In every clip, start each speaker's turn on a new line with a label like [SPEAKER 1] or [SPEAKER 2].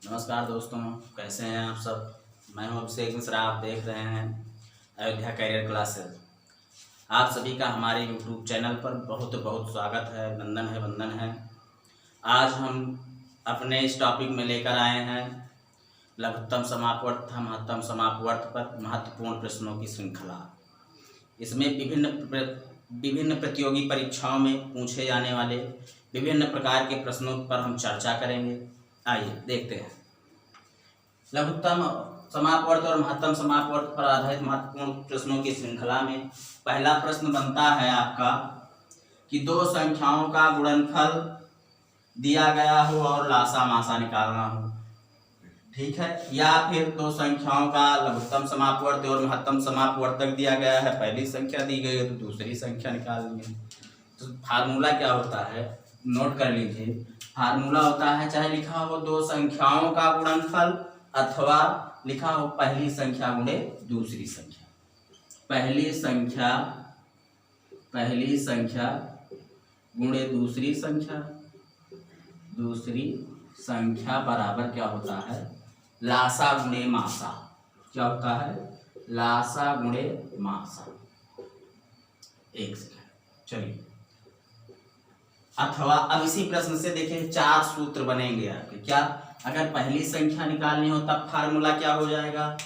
[SPEAKER 1] नमस्कार दोस्तों, कैसे हैं आप सब। मैं हूं अभिषेक मिश्रा। आप देख रहे हैं अयोध्या करियर क्लासेस। आप सभी का हमारे यूट्यूब चैनल पर बहुत बहुत स्वागत है, वंदन है। आज हम अपने इस टॉपिक में लेकर आए हैं लघुत्तम समापवर्त तथा महत्तम समापवर्त पर महत्वपूर्ण प्रश्नों की श्रृंखला। इसमें विभिन्न प्रतियोगी परीक्षाओं में पूछे जाने वाले विभिन्न प्रकार के प्रश्नों पर हम चर्चा करेंगे। आइए देखते हैं। लघुत्तम समापवर्त और महत्तम समापवर्त पर आधारित महत्वपूर्ण प्रश्नों की श्रृंखला में पहला प्रश्न बनता है आपका कि दो संख्याओं का गुणनफल दिया गया हो और लासा मासा निकालना हो, ठीक है। या फिर दो संख्याओं का लघुत्तम समापवर्त और महत्तम समापवर्तक दिया गया है, पहली संख्या दी गई है तो दूसरी संख्या निकालनी है। तो फार्मूला क्या होता है, नोट कर लीजिए। फार्मूला होता है, चाहे लिखा हो दो संख्याओं का गुणनफल अथवा लिखा हो पहली संख्या गुणे दूसरी संख्या। पहली संख्या गुणे दूसरी संख्या बराबर क्या होता है, लासा गुणे मासा। क्या होता है, लासा गुणे मासा। एक सेकंड, चलिए। अथवा अब इसी प्रश्न से देखिए चार सूत्र बनेंगे आपके। क्या, अगर पहली संख्या निकालनी हो तब फार्मूला क्या हो जाएगा,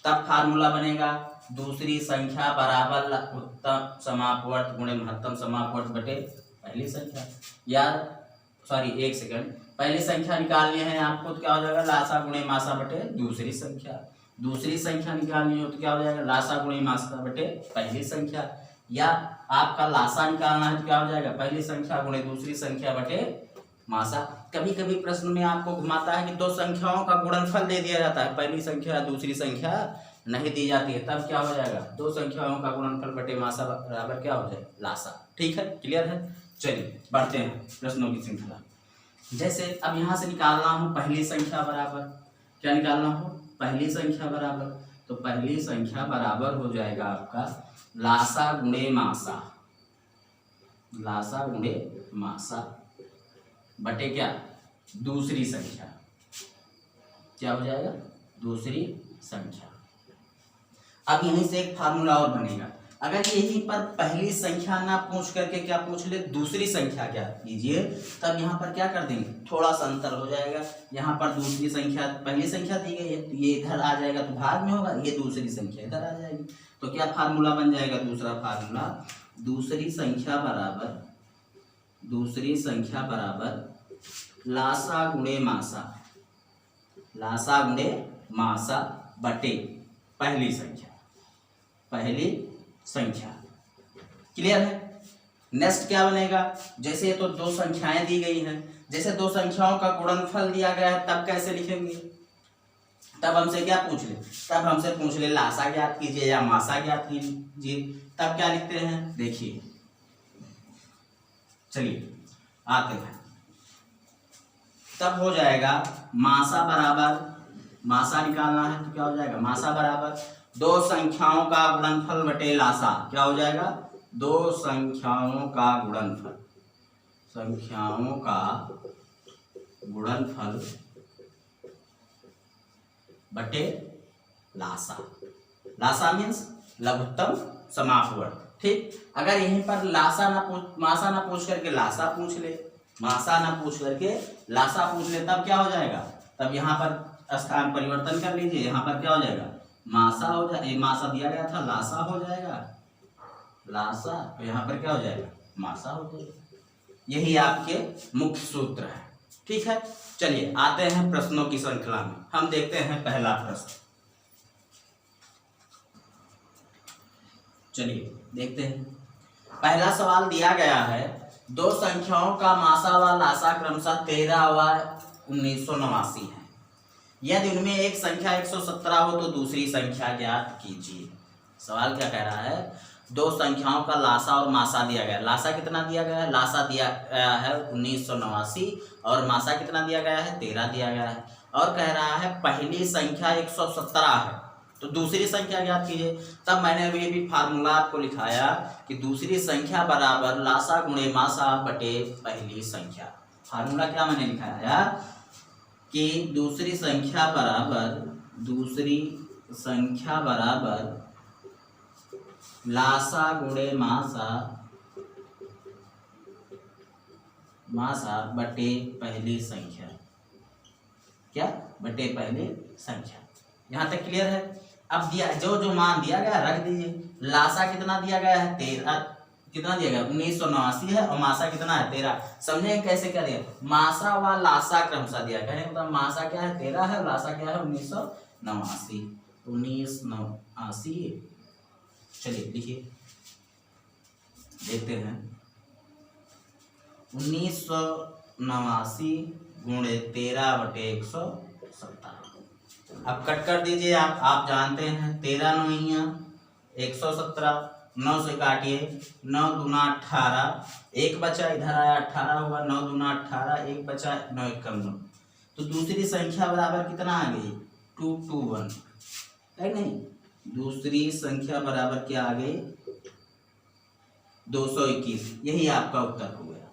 [SPEAKER 1] तब फार्मूला बनेगा दूसरी संख्या बराबर लघुत्तम समापवर्त गुणे महत्तम समापवर्त बटे पहली संख्या। या एक सेकंड, पहली संख्या निकालनी है आपको तो क्या हो जाएगा, लासा गुणे मासा बटे दूसरी संख्या। दूसरी संख्या निकालनी हो तो क्या हो जाएगा, लासा गुणे मासा बटे पहली संख्या। या आपका लासा निकालना है तो क्या हो जाएगा, पहली संख्या गुणे दूसरी संख्या बटे मासा। कभी कभी प्रश्न में आपको घुमाता है कि दो संख्याओं का गुणनफल दे दिया जाता है, पहली संख्या दूसरी संख्या नहीं दी जाती है, तब क्या हो जाएगा, दो संख्याओं का गुणनफल बटे मासा बराबर क्या हो जाएगा, लासा। ठीक है, क्लियर है। चलिए बढ़ते हैं प्रश्नों की श्रृंखला। जैसे अब यहाँ से निकालना हो पहली संख्या बराबर, क्या निकालना हो, पहली संख्या बराबर, तो पहली संख्या बराबर हो जाएगा आपका लासा गुणे मासा। लासा गुणे मासा बटे क्या, दूसरी संख्या। क्या हो जाएगा, दूसरी संख्या। अब यहीं से एक फार्मूला और बनेगा। अगर यहीं पर पहली संख्या ना पूछ करके क्या पूछ ले, दूसरी संख्या क्या कीजिए, तब यहाँ पर क्या कर देंगे, थोड़ा सा अंतर हो जाएगा। यहाँ पर दूसरी संख्या, पहली संख्या दी गई है तो ये इधर आ जाएगा तो भाग में होगा, ये दूसरी संख्या इधर आ जाएगी। तो क्या फार्मूला बन जाएगा, दूसरा फार्मूला, दूसरी संख्या बराबर लासा गुणे मासा। लासा गुणे मासा बटे पहली संख्या। क्लियर है। नेक्स्ट क्या बनेगा, जैसे तो दो संख्याएं दी गई हैं, जैसे दो संख्याओं का गुणनफल दिया गया है तब कैसे लिखेंगे, तब हमसे क्या पूछ ले, तब हमसे पूछ ले लासा ज्ञात कीजिए या मासा ज्ञात कीजिए, तब क्या लिखते हैं, देखिए। चलिए आते हैं, तब हो जाएगा मासा बराबर, मासा निकालना है तो क्या हो जाएगा, मासा बराबर दो संख्याओं का गुणनफल बटे लासा। क्या हो जाएगा, दो संख्याओं का गुणनफल बटे लासा। लासा मीन्स लघुत्तम समापवर्त। ठीक, अगर यहीं पर मासा ना पूछ करके लासा पूछ ले, मासा ना पूछ करके लासा पूछ ले, तब क्या हो जाएगा, तब यहाँ पर स्थान परिवर्तन कर लीजिए। यहाँ पर क्या हो जाएगा, मासा हो जाएगा, मासा दिया गया था, लासा हो जाएगा, लासा, तो यहाँ पर क्या हो जाएगा, मासा हो जाएगा। यही आपके मुख्य सूत्र है। ठीक है, चलिए आते हैं प्रश्नों की श्रृंखला में। हम देखते हैं पहला प्रश्न। चलिए देखते हैं। पहला सवाल दिया गया है, दो संख्याओं का मासा व लासा क्रमशः 13 व 1989 है। यदि उनमें एक संख्या 117 हो तो दूसरी संख्या ज्ञात कीजिए। सवाल क्या कह रहा है, दो संख्याओं का लासा और मासा दिया गया। लासा कितना दिया गया है, लासा दिया गया है 1989 और मासा कितना दिया गया है, 13 दिया गया है। और कह रहा है पहली संख्या 117 है तो दूसरी संख्या ज्ञात कीजिए। तब मैंने अभी भी फार्मूला आपको लिखाया कि दूसरी संख्या बराबर लासा गुणे मासा बटे पहली संख्या। फार्मूला क्या मैंने लिखाया, कि दूसरी संख्या बराबर लासा गुणे मासा बटे पहली संख्या। क्या? बटे पहली संख्या। यहाँ तक क्लियर है? अब दिया जो मान दिया गया रख दीजिए। लासा कितना दिया गया है? 13। कितना दिया गया? 1989 है। और मासा कितना है? 13। समझे कैसे क्या दिया? मासा व लासा क्रमशः दिया। कहने मतलब मासा क्या है? 13 है। लासा क्या है? 1989। 1989। चलिए लिखिए, देखते हैं। 1989 गुणे 13 बटे 117। अब कट कर दीजिए। आप जानते हैं 13 9 117, 9 से काटिए, 9 दूना 18, एक बचा, इधर आया 18 हुआ, 9 दूना 18, एक बचा, 9 एकम 9। तो दूसरी संख्या बराबर कितना आ गई? 221 है नहीं? दूसरी संख्या बराबर क्या आ गई? 221। यही आपका उत्तर हो गया।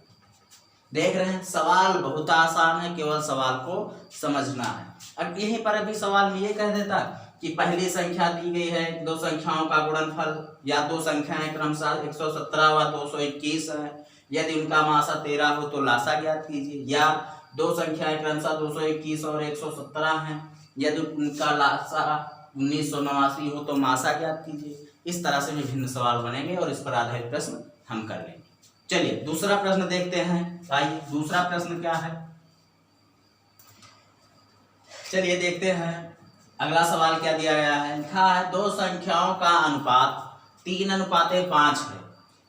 [SPEAKER 1] देख रहे हैं, सवाल बहुत आसान है, केवल सवाल को समझना है। अब यहीं पर अभी सवाल में ये कह देता कि पहली संख्या दी गई है, दो संख्याओं का गुणनफल, या दो संख्याएं क्रमशः 117 व 221 है। यदि उनका मासा 13 हो तो लासा ज्ञात कीजिए। या दो संख्याएं क्रमशः 221 और 117 हैं, यदि उनका लासा 1989 हो तो मासा ज्ञात कीजिए। इस तरह से विभिन्न सवाल बनेंगे और इस पर आधारित प्रश्न हम कर लेंगे। चलिए दूसरा प्रश्न देखते हैं। आइए दूसरा प्रश्न क्या है, चलिए देखते हैं। अगला सवाल क्या दिया गया है? लिखा है दो संख्याओं का अनुपात 3:5 है।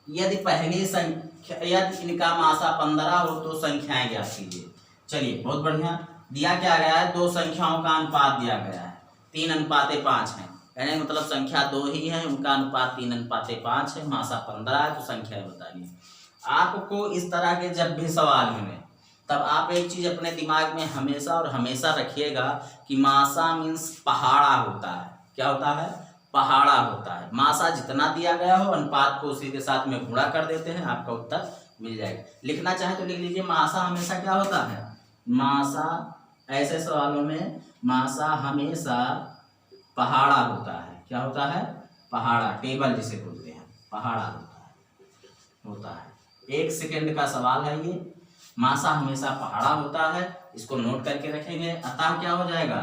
[SPEAKER 1] यदि पहली संख्या, यदि इनका मासा 15 हो तो संख्याएं ज्ञात कीजिए। चलिए बहुत बढ़िया। दिया क्या गया है? दो संख्याओं का अनुपात दिया गया है, 3:5 है। यानी मतलब संख्या दो ही है, उनका अनुपात 3:5 है, मासा 15 है, तो संख्या बताइए। आपको इस तरह के जब भी सवाल मिले तब आप एक चीज अपने दिमाग में हमेशा और हमेशा रखिएगा कि मासा मीन्स पहाड़ा होता है। क्या होता है? पहाड़ा होता है। मासा जितना दिया गया हो अनुपात को उसी के साथ में गुणा कर देते हैं, आपका उत्तर मिल जाएगा। लिखना चाहे तो लिख लीजिए, मासा हमेशा क्या होता है? मासा, ऐसे सवालों में मासा हमेशा पहाड़ा होता है। क्या होता है? पहाड़ा, टेबल जिसे बोलते हैं, पहाड़ा होता है। 1 सेकंड का सवाल है ये। मासा हमेशा पहाड़ा होता है, इसको नोट करके रखेंगे। अतः क्या हो जाएगा?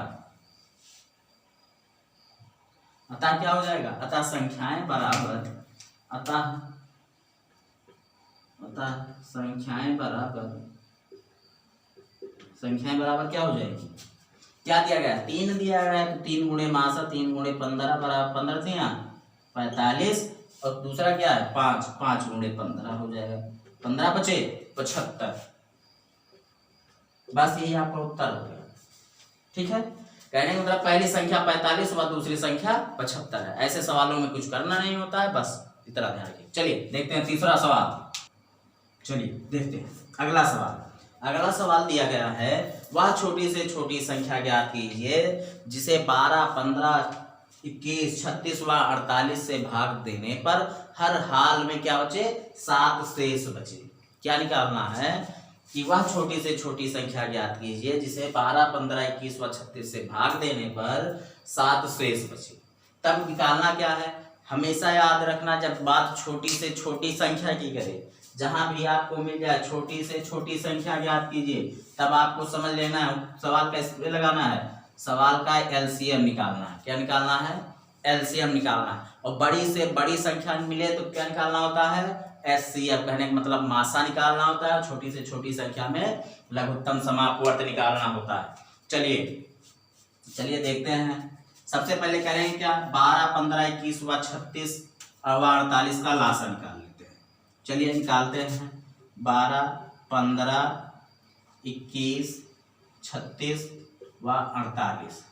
[SPEAKER 1] अतः क्या हो जाएगा? अतः संख्याएं बराबर, अतः संख्याएं बराबर क्या हो जाएगी? क्या दिया गया? 3 दिया गया है, तो 3 गुणे मासा, 3 गुणे 15 बराबर 15 से 45, और दूसरा क्या है? 5, 5 गुणे 15 हो जाएगा, 15 बचे 75। बस यही आपका उत्तर हो गया। ठीक है? कहने का मतलब पहली संख्या 45 व दूसरी संख्या 75 है। ऐसे सवालों में कुछ करना नहीं होता है, बस इतना ध्यान रखिए। चलिए देखते हैं तीसरा सवाल। चलिए देखते हैं अगला सवाल। अगला सवाल दिया गया है, वह छोटी से छोटी संख्या ज्ञात कीजिए जिसे 12, 15, 21, 36 व 48 से भाग देने पर हर हाल में क्या बचे? 7 शेष बचे। क्या निकालना है? कि वह छोटी से छोटी संख्या ज्ञात कीजिए जिसे 12, 15, 21 व 36 से भाग देने पर 7 शेष बचे। तब निकालना क्या है? हमेशा याद रखना, जब बात छोटी से छोटी संख्या की करे, जहां भी आपको मिल जाए छोटी से छोटी संख्या ज्ञात कीजिए, तब आपको समझ लेना है सवाल कैसे लगाना है। सवाल का एलसीएम निकालना है। क्या निकालना है? एलसीएम निकालना है। और बड़ी से बड़ी संख्या मिले तो क्या निकालना होता है? एचसीएफ। कहने का मतलब मासा निकालना होता है। छोटी से छोटी संख्या में लघुत्तम समापवर्त निकालना होता है। चलिए देखते हैं। सबसे पहले करेंगे क्या? 12, 15, 21 व 36 और 48 का लासा निकाल लेते हैं। चलिए निकालते हैं। 12, 15, 21, 36 व 48,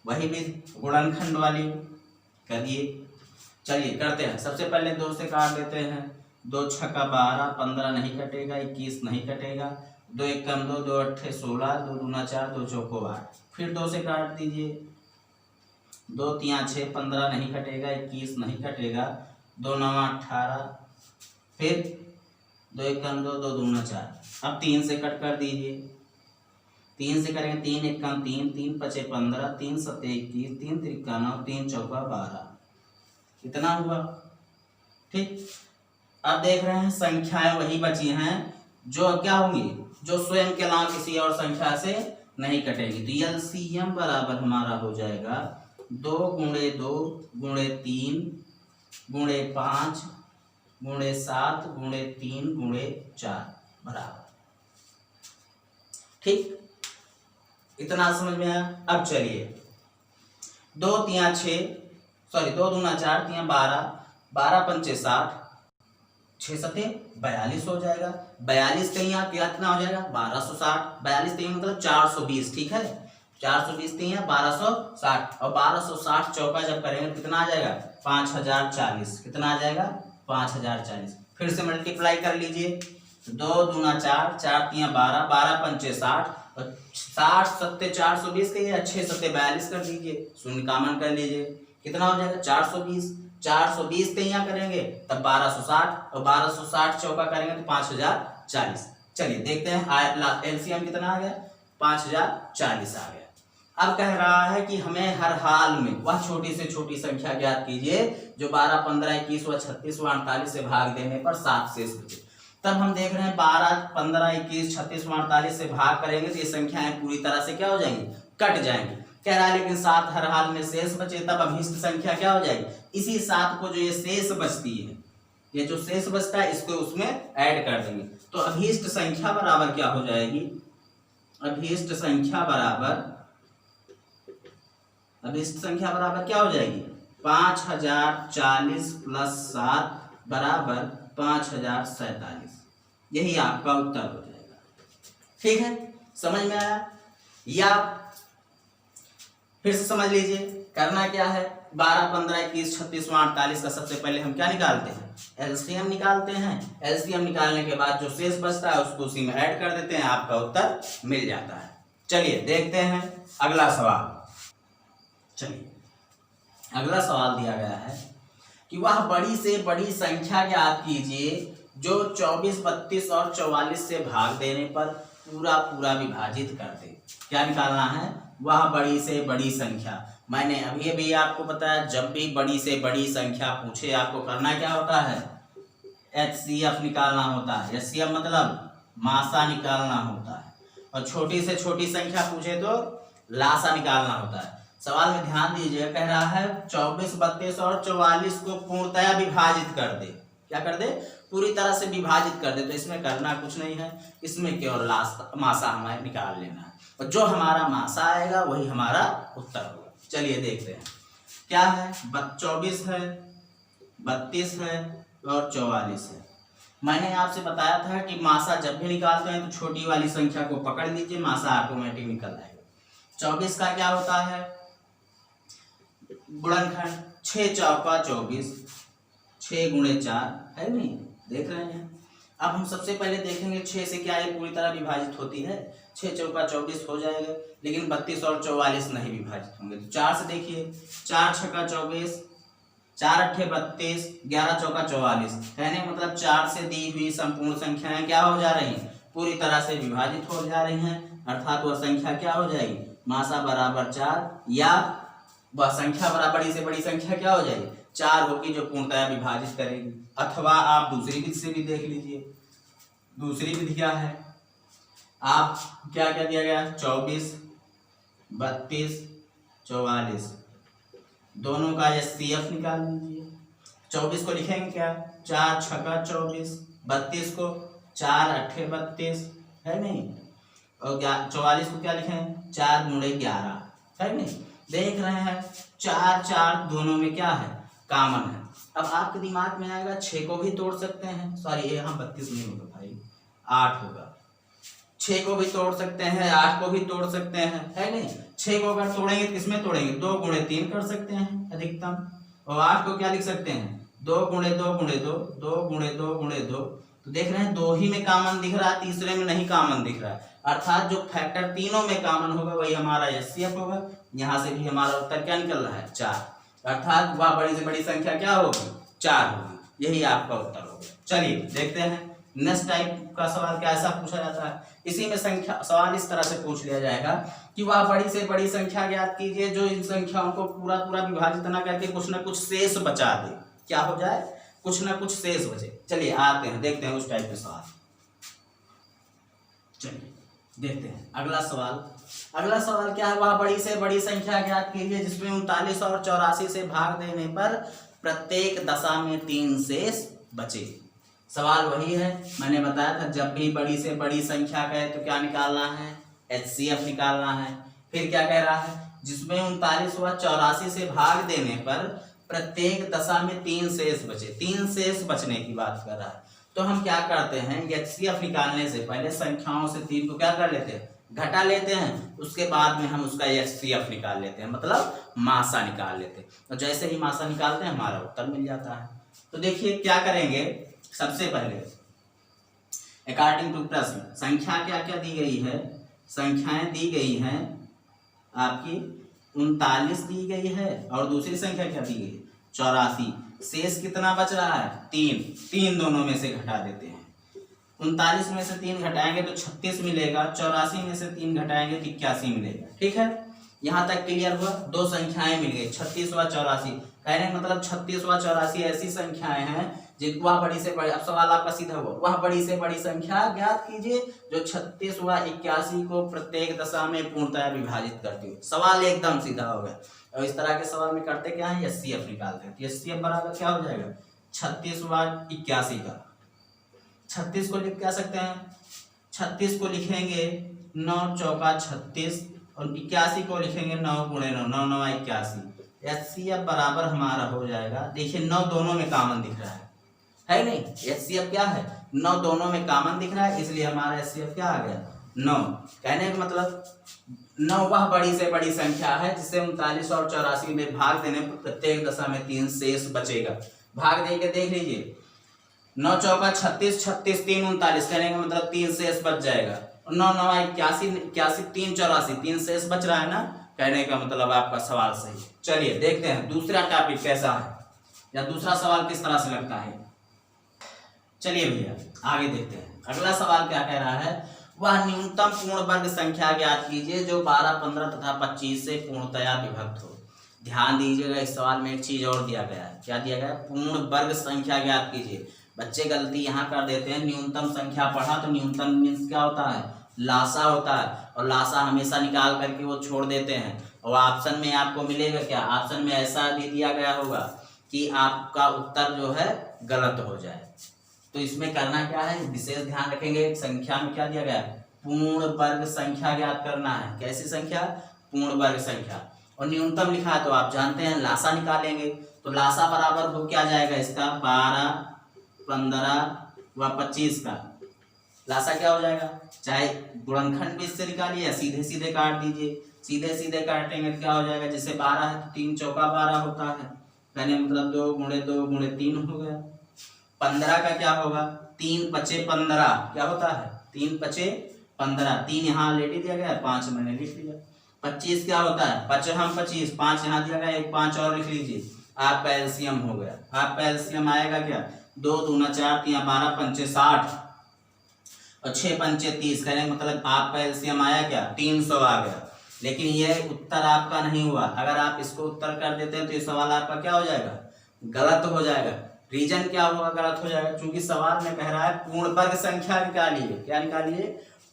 [SPEAKER 1] वही भी गुणनखंड वाली करिए। चलिए करते हैं। सबसे पहले 2 से काट देते हैं। 2 छक्का 12, 15 नहीं कटेगा, 21 नहीं कटेगा, 2 एकम 2, 2 अट्ठे 16, 2 दूना 4, 2 चौको 8। फिर 2 से काट दीजिए। 2 तिया 6, 15 नहीं कटेगा, 21 नहीं कटेगा, 2 नवा 18, फिर 2 एकम 2, 2 दूना 4। अब 3 से कट कर दीजिए। 3 से करेंगे 3 एकम 3, 3 पचे 15, 3 सत्ते 21, 3 त्रिका 9, 3 चौका 12, कितना हुआ। ठीक, अब देख रहे हैं संख्याएं वही बची हैं जो क्या होंगी, जो स्वयं के अलावा किसी और संख्या से नहीं कटेगी। तो एलसीएम बराबर हमारा हो जाएगा 2 गुणे 2 गुणे 3 गुणे 5 गुणे 7 गुणे 3 गुणे 4 बराबर। ठीक, इतना समझ में आया। अब चलिए 2 तिया 6, सॉरी 2 दूना 4 तिया 12, 12 पंचे 60, 6 सते 42 हो जाएगा। 42 तिया कितना हो जाएगा 1260, 42 तिया मतलब 420। ठीक है, 420 तिया 1260 और 1260 चौका जब करेंगे कितना आ जाएगा 5040। कितना आ जाएगा 5040। फिर से मल्टीप्लाई कर लीजिए, 2 दूना 4, 4 तिया 12, 12 पंचे 60 और 60 सत्ते 420 के 6 सत्ते 42 कर दीजिए, शून्य कॉमन कर लीजिए, कितना हो जाएगा 420। 420 तिया करेंगे तब 1260 और 1260 चौका करेंगे तो 5040। चलिए देखते हैं एलसीएम कितना आ गया 5040 आ गया। अब कह रहा है कि हमें हर हाल में वह छोटी से छोटी संख्या ज्ञात कीजिए जो 12, 15, 21 व 36 व 48 से भाग देने पर 7 शेष बचे। तब हम देख रहे हैं 12, 15, 21, 36 व 48 से भाग करेंगे तो ये संख्याएं पूरी तरह से क्या हो जाएंगी, कट जाएंगी। कह रहा है लेकिन 7 हर हाल में शेष बचे, तब अभीष्ट संख्या क्या हो जाएगी, इसी 7 को जो ये शेष बचती है, ये जो शेष बचता है इसको उसमें ऐड कर देंगे। तो अभीष्ट संख्या बराबर क्या हो जाएगी, अभीष्ट संख्या बराबर क्या हो जाएगी 5040 प्लस 7 बराबर 5047। यही आपका उत्तर हो जाएगा। ठीक है, समझ में आया। या फिर से समझ लीजिए, करना क्या है 12, 15, 21, 36 व 48 का सबसे पहले हम क्या निकालते हैं, एलसीएम निकालते हैं। एलसीएम निकालने के बाद जो शेष बचता है उसको उसी में ऐड कर देते हैं, आपका उत्तर मिल जाता है। चलिए देखते हैं अगला सवाल। चलिए अगला सवाल दिया गया है कि वह बड़ी से बड़ी संख्या ज्ञात कीजिए जो 24, 32 और 44 से भाग देने पर पूरा पूरा विभाजित कर दे। क्या निकालना है, वह बड़ी से बड़ी संख्या। मैंने अभी भी आपको बताया जब भी बड़ी से बड़ी संख्या पूछे आपको करना क्या होता है, एचसीएफ निकालना होता है। एचसीएफ मतलब मासा निकालना होता है, और छोटी से छोटी संख्या पूछे तो लासा निकालना होता है। सवाल में ध्यान दीजिए, कह रहा है 24, 32 और 44 को पूर्णतया विभाजित कर दे। क्या कर दे, पूरी तरह से विभाजित कर दे। तो इसमें करना कुछ नहीं है, इसमें केवल मासा हमें निकाल लेना है, और जो हमारा मासा आएगा वही हमारा उत्तर होगा। चलिए देखते हैं क्या है, 24 है, 32 है और 44 है। मैंने आपसे बताया था कि मासा जब भी निकालते हैं तो छोटी वाली संख्या को पकड़ लीजिए, मासा ऑटोमेटिक निकल आएगा। 24 का क्या होता है, गुणनखंड 6 चौका 24, 6 गुणे 4 है नहीं, देख रहे हैं। अब हम सबसे पहले देखेंगे 6 से क्या ये पूरी तरह विभाजित होती है, 6 चौका 24 हो जाएगा, लेकिन 32 और 44 नहीं विभाजित होंगे। तो 4 से देखिए, 4 छक्का 24, 4 अट्ठे 32, 11 चौका 44, कहने मतलब 4 से दी हुई संपूर्ण संख्याएं क्या हो जा रही हैं, पूरी तरह से विभाजित हो जा रही हैं। अर्थात वह संख्या क्या हो जाएगी, मासा बराबर 4, या वह संख्या बराबर बड़ी से बड़ी संख्या क्या हो जाएगी 4 होगी जो पूर्णतया विभाजित करेगी। अथवा आप दूसरी विधि से भी देख लीजिए, दूसरी विधि क्या है, आप क्या क्या दिया गया 24, 32, 44 दोनों का एचसीएफ निकाल लीजिए। 24 को लिखेंगे क्या, 4 छक्का 24, 32 को 4 अट्ठे 32 है नहीं, और 44 को क्या लिखें 4 गुणे 11 है नहीं। देख रहे हैं 4 4 दोनों में क्या है, कॉमन है। अब आपके दिमाग में आएगा 6 को भी तोड़ सकते हैं, सॉरी ये यहाँ 32 नहीं होगा भाई, 8 होगा। 6 को भी तोड़ सकते हैं, 8 को भी तोड़ सकते हैं, है नहीं। 6 को अगर तोड़ेंगे किसमें तोड़ेंगे, 2 गुणे 3 कर सकते हैं अधिकतम, और 8 को क्या लिख सकते हैं 2 गुणे 2 गुणे 2, 2 गुणे 2 गुणे 2। तो देख रहे हैं 2 ही में कॉमन दिख रहा है, तीसरे में नहीं कॉमन दिख रहा है। अर्थात जो फैक्टर तीनों में कॉमन होगा वही हमारा एचसीएफ होगा। यहाँ से भी हमारा उत्तर क्या निकल रहा है 4, अर्थात वह बड़ी से बड़ी संख्या क्या होगी 4 होगी। यही आपका उत्तर होगा। चलिए देखते हैं नेक्स्ट टाइप का सवाल कैसा पूछा जाता है, इसी में संख्या सवाल इस तरह से पूछ लिया जाएगा कि वह बड़ी से बड़ी संख्या ज्ञात कीजिए जो इन संख्याओं को पूरा पूरा विभाजित न करके कुछ ना कुछ शेष बचा दे। क्या हो जाए, कुछ ना कुछ शेष बचे। चलिए आते हैं, देखते हैं उस टाइप के सवाल। चलिए देखते हैं अगला सवाल। अगला सवाल क्या है, वह बड़ी से बड़ी संख्या ज्ञात कीजिए जिसमें 39 और 84 से भाग देने पर प्रत्येक दशा में 3 शेष बचे। सवाल वही है, मैंने बताया था जब भी बड़ी से बड़ी संख्या कहे तो क्या निकालना है, HCF निकालना है। फिर क्या कह रहा है, जिसमें 39 व 84 से भाग देने पर प्रत्येक दशा में 3 शेष बचे। 3 शेष बचने की बात कर रहा है। तो हम क्या करते हैं, HCF निकालने से पहले संख्याओं से 3 को क्या कर लेते हैं, घटा लेते हैं, उसके बाद में हम उसका HCF निकाल लेते हैं, मतलब मासा निकाल लेते हैं। तो जैसे ही मासा निकालते हैं हमारा उत्तर मिल जाता है। तो देखिए क्या करेंगे, सबसे पहले अकॉर्डिंग टू प्रश्न संख्या क्या क्या दी गई है, संख्याएं दी गई हैं आपकी 39 दी गई है और दूसरी संख्या क्या दी गई है 84। शेष कितना बच रहा है, 3 दोनों में से घटा देते हैं। 39 में से 3 घटाएंगे तो 36 मिलेगा, 84 में से 3 घटाएंगे तो 81 मिलेगा। ठीक है, यहाँ तक क्लियर हुआ। 2 संख्याएं मिल गई 36 व 84। कहने का मतलब 36 व 84 ऐसी संख्याएं हैं जिनको वह बड़ी से बड़ी, अब सवाल आपका सीधा हुआ, वह बड़ी से बड़ी संख्या ज्ञात कीजिए जो 36 व 81 को प्रत्येक दशा में पूर्णतः विभाजित करती हो। सवाल एकदम सीधा हो गया। और इस तरह के सवाल में करते क्या है, HCF निकालते हैं। तो HCF बराबर क्या हो जाएगा, 36 व 81 का। 36 को लिख क्या सकते हैं, 36 को लिखेंगे 9 चौका 36 और 81 को लिखेंगे 9 गुणे 9, 9 9 81। HCF बराबर हमारा हो जाएगा, देखिए 9 दोनों में कॉमन दिख रहा है नहीं, HCF क्या है, 9 दोनों में कॉमन दिख रहा है, इसलिए हमारा HCF क्या आ गया 9। कहने का मतलब 9 वह बड़ी से बड़ी संख्या है जिससे 39 और 84 में भाग देने पर प्रत्येक दशा में 3 शेष बचेगा। भाग देके देख लीजिए, 9 चौका 36, 36 3 39, कहने का मतलब 3 शेष बच जाएगा। 9 9 81, 81 3 84, 3 शेष बच रहा है ना, कहने का मतलब आपका सवाल सही। चलिए देखते हैं दूसरा टॉपिक कैसा है या दूसरा सवाल किस तरह से लगता है। चलिए भैया आगे देखते हैं। अगला सवाल क्या कह रहा है, वह न्यूनतम पूर्ण वर्ग संख्या ज्ञात कीजिए जो 12, 15 तथा 25 से पूर्णतया विभक्त हो। ध्यान दीजिएगा, इस सवाल में एक चीज और दिया गया है। क्या दिया गया है, पूर्ण वर्ग संख्या ज्ञात कीजिए। बच्चे गलती यहाँ कर देते हैं, न्यूनतम संख्या पढ़ा तो न्यूनतम मीन्स क्या होता है, लासा होता है, और लासा हमेशा निकाल करके वो छोड़ देते हैं। और ऑप्शन में आपको मिलेगा क्या, ऑप्शन में ऐसा भी दिया गया होगा कि आपका उत्तर जो है गलत हो जाए। तो इसमें करना क्या है, विशेष ध्यान रखेंगे। संख्या में क्या दिया गया है, पूर्ण वर्ग संख्या ज्ञात करना है। कैसी संख्या, पूर्ण वर्ग संख्या। और न्यूनतम लिखा है तो आप जानते हैं लासा निकालेंगे। तो लासा बराबर हो क्या जाएगा इसका, 12, 15 व 25 का लासा क्या हो जाएगा, चाहे गुणनखंड भी इससे निकालिए या सीधे सीधे काट दीजिए। सीधे सीधे काटेंगे तो क्या हो जाएगा, जैसे 12 है तो 3 चौका 12 होता है, कहने मतलब 2 गुणे 2 गुणे 3 हो गया। 15 का क्या होगा, 3 पचे 15 क्या होता है, 3 पचे 15, 3 यहाँ ऑलरेडी दिया गया है, 5 मैंने लिख लिया। 25 क्या होता है, 5 हम 25, 5 यहाँ दिया गया, एक 5 और लिख लीजिए, आपका एलसीएम हो गया। आपका एलसीएम आएगा क्या, 2 दूना 4, 3 12 पंचे 60 और 6 पंचे 30, कहने मतलब आपका एलसीएम आया क्या, 300 आ गया। लेकिन यह उत्तर आपका नहीं हुआ। अगर आप इसको उत्तर कर देते हैं तो ये सवाल आपका क्या हो जाएगा, गलत हो जाएगा। रीजन क्या होगा गलत हो जाएगा, क्योंकि सवाल में कह रहा है पूर्ण वर्ग संख्या निकालिए। क्या निकालिए,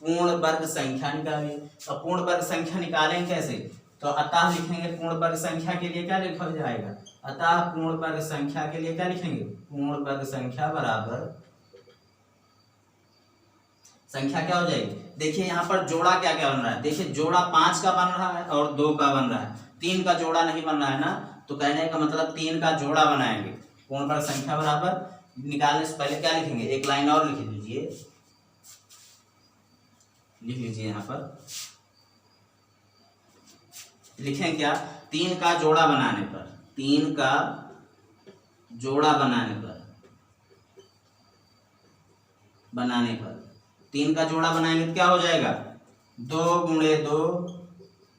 [SPEAKER 1] पूर्ण वर्ग संख्या निकालिए। तो पूर्ण वर्ग संख्या निकालेंगे कैसे, तो अतः लिखेंगे पूर्ण वर्ग संख्या के लिए क्या लिखा जाएगा, अतः पूर्ण वर्ग संख्या के लिए क्या लिखेंगे, पूर्ण वर्ग संख्या बराबर संख्या क्या हो जाएगी। देखिए यहाँ पर जोड़ा क्या क्या बन रहा है, देखिए जोड़ा 5 का बन रहा है और 2 का बन रहा है, 3 का जोड़ा नहीं बन रहा है ना। तो कहने का मतलब 3 का जोड़ा बनाएंगे। पूर्ण वर्ग संख्या बराबर निकालने से पहले क्या लिखेंगे, एक लाइन और लिख लीजिए, लिख लीजिए यहाँ पर लिखें क्या, 3 का जोड़ा बनाने पर, 3 का जोड़ा बनाने पर 3 का जोड़ा बनाएंगे तो क्या हो जाएगा, 2 गुणे 2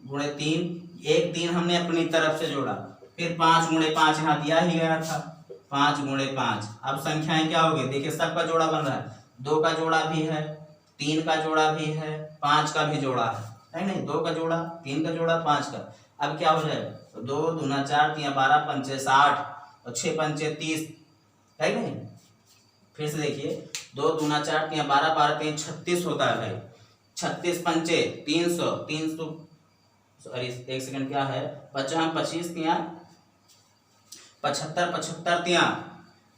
[SPEAKER 1] गुणे 3, एक 3 हमने अपनी तरफ से जोड़ा, फिर 5 गुणे 5 यहाँ दिया ही गया था, 5 गुणे 5। अब संख्याएं क्या हो गई, देखिए सबका जोड़ा बन रहा है, 2 का जोड़ा भी है, 3 का जोड़ा भी है, 5 का भी जोड़ा है नहीं? 2 का जोड़ा, 3 का जोड़ा, 5 का। अब क्या हो जाएगा? तो 2 दूना 4 3 12 पंचे 60 और 6 पंचे 30 है नहीं? फिर से देखिए, 2 दूना 4 3 12 12 3 36 होता है भाई। 36 पंचे 300 300 सॉरी एक सेकंड क्या है, 55 25 तिया 75 75 तिया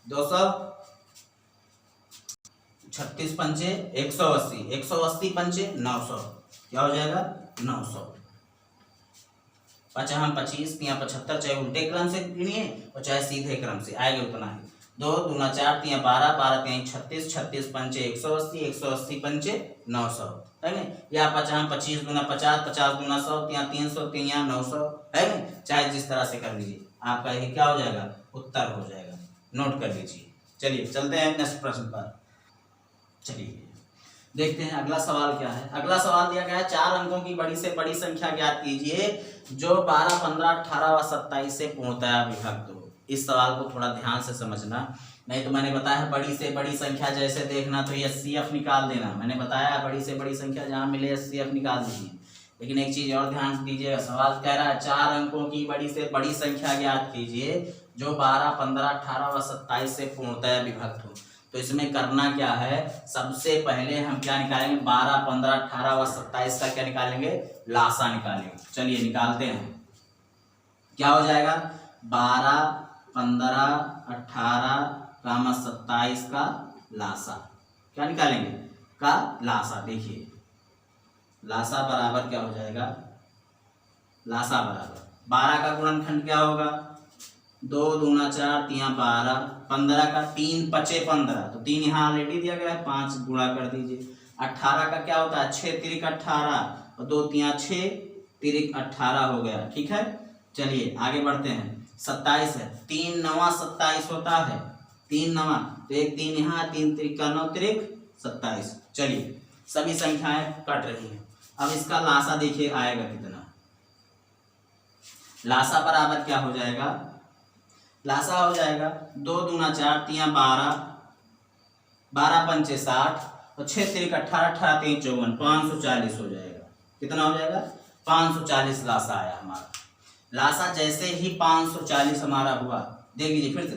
[SPEAKER 1] 200 36 पंचे 180 180 पंचे 900, क्या हो जाएगा? 900। 55 25 तिया 75, चाहे उल्टे क्रम से गिनिए और चाहे सीधे क्रम से, आएगा उतना ही। 2 दूना 4 तिया 12 12 तिया 36 36 पंचे 180 180 पंचे 900 है नहीं? या 55 25 दूना 50 50 दूना 100 तिया 300 तिया 900 है नहीं? चाहे जिस तरह से कर लीजिए, आपका ये क्या हो जाएगा? उत्तर हो जाएगा। नोट कर लीजिए। चलिए चलते हैं नेक्स्ट प्रश्न पर। चलिए देखते हैं अगला सवाल क्या है। अगला सवाल दिया गया है 4 अंकों की बड़ी से बड़ी संख्या ज्ञात कीजिए जो 12 15 18 व 27 से पूर्णतया विभक्त हो। इस सवाल को थोड़ा ध्यान से समझना, नहीं तो मैंने बताया बड़ी से बड़ी संख्या जैसे देखना तो HCF निकाल देना। मैंने बताया बड़ी से बड़ी संख्या जहां मिले HCF निकाल दीजिए। लेकिन एक चीज और ध्यान दीजिएगा, सवाल कह रहा है 4 अंकों की बड़ी से बड़ी संख्या ज्ञात कीजिए जो 12 15 18 व 27 से पूर्णतया विभक्त हो। तो इसमें करना क्या है, सबसे पहले हम क्या निकालेंगे? 12 15 18 व 27 का क्या निकालेंगे? लासा निकालेंगे। चलिए निकालते हैं। क्या हो जाएगा? 12 15 18 कामा 27 का लासा। क्या निकालेंगे? का लासा। देखिए लासा बराबर क्या हो जाएगा? लासा बराबर 12 का गुणनखंड क्या होगा? 2 दूना 4 तिया 12 15 का 3 पचे 15, तो 3 यहाँ ऑलरेडी दिया गया है, 5 गुणा कर दीजिए। 18 का क्या होता है? 6 तिरिक 18 और 2 तिया 6 तिरिक 18 हो गया। ठीक है, चलिए आगे बढ़ते हैं। 27 है, 3 9 27 होता है, 3 9 तो 1 3 यहाँ 3 तिरिक 9 तिरिक 27। चलिए सभी संख्याएं कट रही हैं। अब इसका लासा देखिए आएगा कितना। लासा बराबर क्या हो जाएगा? लासा हो जाएगा 2 दूना 4 तिया 12 12 पंचे 60 और 6 तिरिक 18 18 3 54 540 हो जाएगा। कितना हो जाएगा? 540 लासा आया हमारा। लासा जैसे ही 540 हमारा हुआ, देख लीजिए फिर से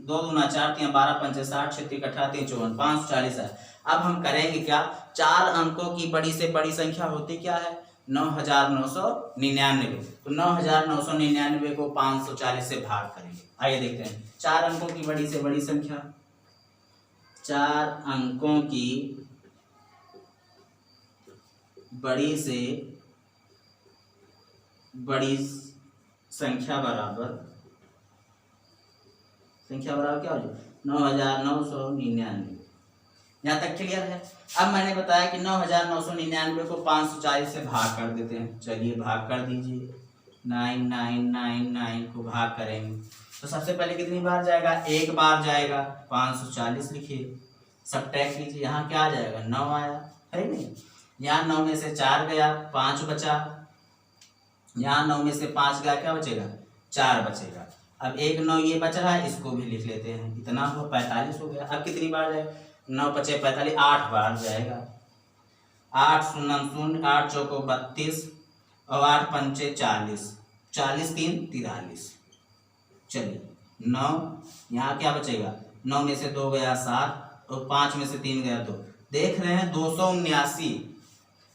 [SPEAKER 1] 2 दूना 4 तिया 12 पंचे 60 6 तिरिक 18 3 54 540 है। अब हम करेंगे क्या? 4 अंकों की बड़ी से बड़ी संख्या होती क्या है? 9999। तो 9999 को 540 से भाग करेंगे। आइए देखते हैं 4 अंकों की बड़ी से बड़ी संख्या। 4 अंकों की बड़ी से बड़ी संख्या बराबर क्या हो जाए? 9999। यहाँ तक क्लियर है? अब मैंने बताया कि 9999 को 540 से भाग कर देते हैं। चलिए भाग कर दीजिए। 9999 को भाग करेंगे तो सबसे पहले कितनी बार जाएगा? एक बार जाएगा। 540 लिखिए, सब्ट्रैक्ट कीजिए। यहाँ क्या आ जाएगा? 9 आया है नहीं? यहाँ 9 में से 4 गया, 5 बचा। यहाँ 9 में से 5 गया, क्या बचेगा? 4 बचेगा। अब 1 9 ये बच रहा है, इसको भी लिख लेते हैं। इतना हुआ 45 हो गया। अब कितनी बार जाएगा? 9 पचे 45, 8 बार जाएगा। 8 शून्य 0 8 चौको 32 और 8 पंचे 40 40 3 43। चलिए 9 यहाँ क्या बचेगा? 9 में से 2 गया 7 और 5 में से 3 गया 2। देख रहे हैं 279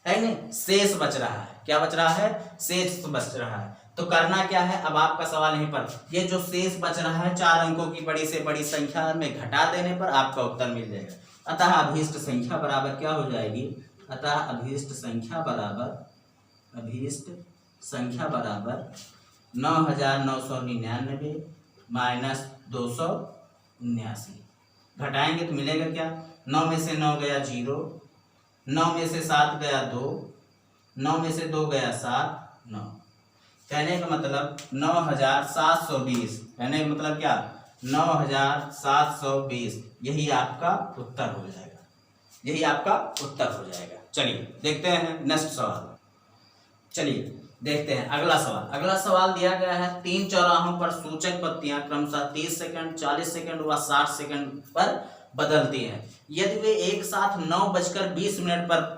[SPEAKER 1] है नहीं? शेष बच रहा है। क्या बच रहा है? शेष बच रहा है। तो करना क्या है? अब आपका सवाल यहीं पर, ये जो शेष बच रहा है 4 अंकों की बड़ी से बड़ी संख्या में घटा देने पर आपका उत्तर मिल जाएगा। अतः अभीष्ट संख्या बराबर क्या हो जाएगी? अतः अभीष्ट संख्या बराबर 9999 माइनस 279। घटाएंगे तो मिलेगा क्या? 9 में से 9 गया 0, 9 में से 7 गया 2, 9 में से 2 गया 7 9। कहने का मतलब 9720। कहने का मतलब क्या? 9720। यही आपका उत्तर हो जाएगा। यही आपका उत्तर हो जाएगा। चलिए देखते हैं नेक्स्ट सवाल। चलिए देखते हैं अगला सवाल। अगला सवाल दिया गया है 3 चौराहों पर सूचक बत्तियां क्रमशः 30 सेकंड 40 सेकंड व 60 सेकंड पर बदलती हैं। यदि वे एक साथ 9:20 पर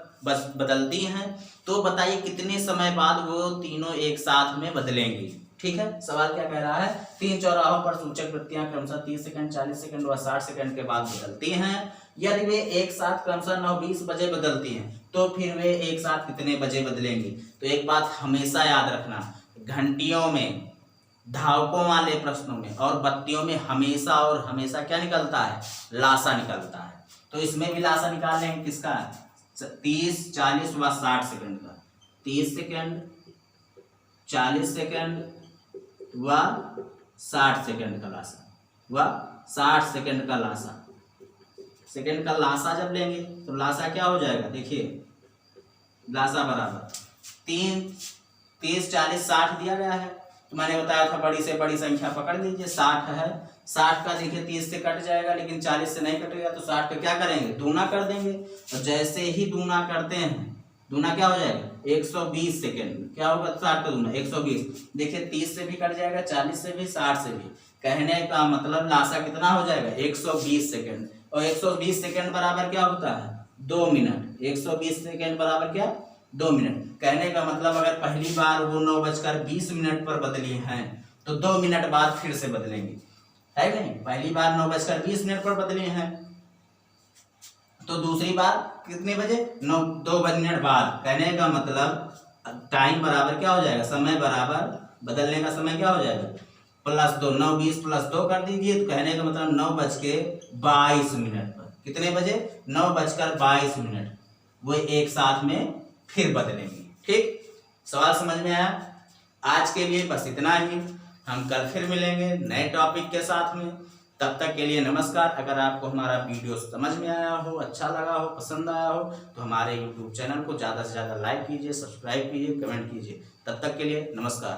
[SPEAKER 1] बदलती हैं तो बताइए कितने समय बाद वो तीनों एक साथ में बदलेंगी। ठीक है, सवाल क्या कह रहा है, 3 चौराहों पर सूचक वृत्तियां क्रमशः 30 सेकंड, 40 सेकंड व 60 सेकंड के बाद बदलती हैं। यदि वे एक साथ क्रमशः 9:20 बजे बदलती हैं तो फिर वे एक साथ कितने बजे बदलेंगी। तो एक बात हमेशा याद रखना, घंटियों में, धावकों वाले प्रश्नों में और बत्तियों में हमेशा और हमेशा क्या निकलता है, लासा निकलता है। तो इसमें भी लासा निकाल लेंगे किसका, 30, 40 व 60 सेकंड का। 30 सेकंड, 40 सेकंड व 60 सेकंड का लासा, व 60 सेकंड का लासा। सेकंड का लासा जब लेंगे तो लासा क्या हो जाएगा, देखिए लासा बराबर 30, 40, 60 दिया गया है। तो मैंने बताया था बड़ी से बड़ी संख्या पकड़ लीजिए, 60 है। 60 का देखिए 30 से कट जाएगा लेकिन 40 से नहीं कटेगा, तो 60 का क्या करेंगे, दूना कर देंगे। और जैसे ही दूना करते हैं, दूना क्या हो जाएगा, 120 सेकेंड। क्या होगा 60 का दूना 120। देखिए 30 से भी कट जाएगा, 40 से भी, 60 से भी। कहने का मतलब लासा कितना हो जाएगा, 120 सेकेंड। और 120 सेकेंड बराबर क्या होता है, 2 मिनट। 120 सेकेंड बराबर क्या, 2 मिनट। कहने का मतलब अगर पहली बार वो 9:20 पर बदली हैं तो 2 मिनट बाद फिर से बदलेंगी, है नहीं। पहली बार 9:20 पर बदली हैं तो दूसरी बार कितने बजे, 2 मिनट बाद। कहने का मतलब टाइम बराबर क्या हो जाएगा, समय बराबर बदलने का समय क्या हो जाएगा, +2। 9:20 + 2 कर दीजिए तो कहने का मतलब 9:22 पर। कितने बजे, 9:22 वो एक साथ में फिर बदलेंगे। ठीक, सवाल समझ में आया। आज के लिए बस इतना ही, हम कल फिर मिलेंगे नए टॉपिक के साथ में। तब तक के लिए नमस्कार। अगर आपको हमारा वीडियो समझ में आया हो, अच्छा लगा हो, पसंद आया हो तो हमारे YouTube चैनल को ज़्यादा से ज़्यादा लाइक कीजिए, सब्सक्राइब कीजिए, कमेंट कीजिए। तब तक के लिए नमस्कार।